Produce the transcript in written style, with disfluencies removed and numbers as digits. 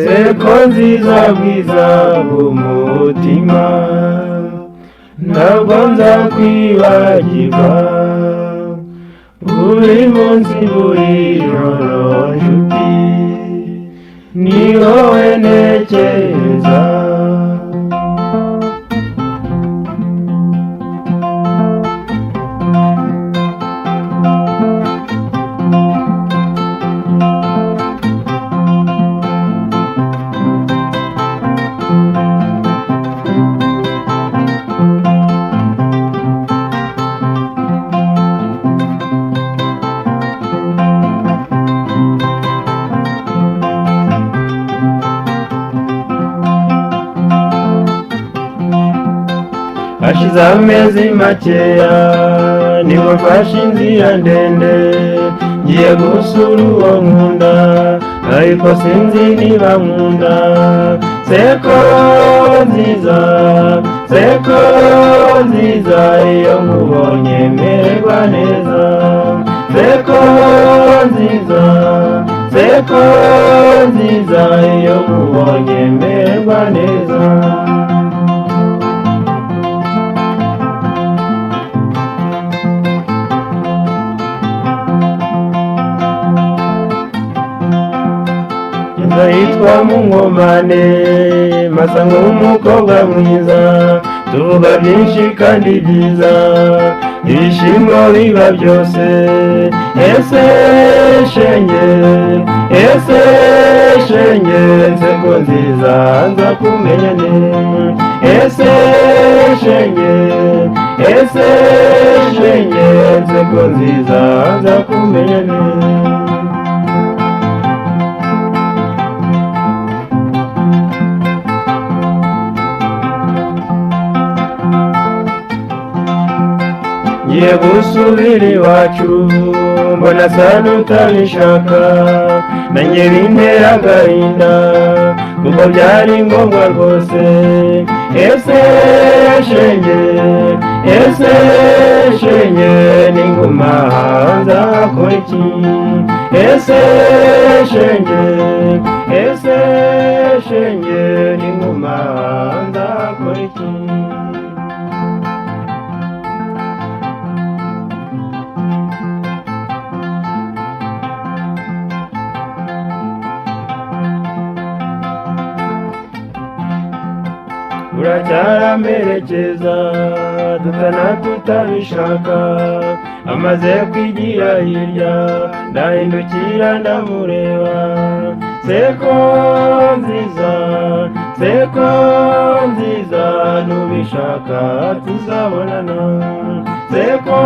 seko nziza bwiza bw'umutima, ntabwo nzakwibagirwa, buri munsi buri joro nshuti, ni wowe ntekereza. Hashize amezi makeya nibwo mfashe inzira ndende, ngiye gusura uwo nkunda, ariko sinzi niba nkunda. Seko nziza, seko nziza, iyo nkubonye mererwa neza. Seko nziza, seko nziza, iyo nkubonye mererwa neza. Yitwa Munkomane, masa nk'umukobwa mwiza, tuvuga byinshi kandi byiza, ibishimwa biba byose. Ese shenge, ese shenge, nseko nziza nzakumenya ne. Ese shenge, ese shenge, nseko nziza nzakumenya ne. Ngiye gusubira iwacu, mbona asa n'utabishaka, nanjye bintera agahinda, kuko byari ngombwa rwose. Ese shenge, ese shenge, ninguma nzakora iki? Ese shenge, ese shenge, ninguma nzakora iki? Uracyaramperekeza dutana tutabishaka, amaze kwigira hirya ndahindukira ndamureba. Seko nziza, seko nziza, nubishaka tuzabonana. Seko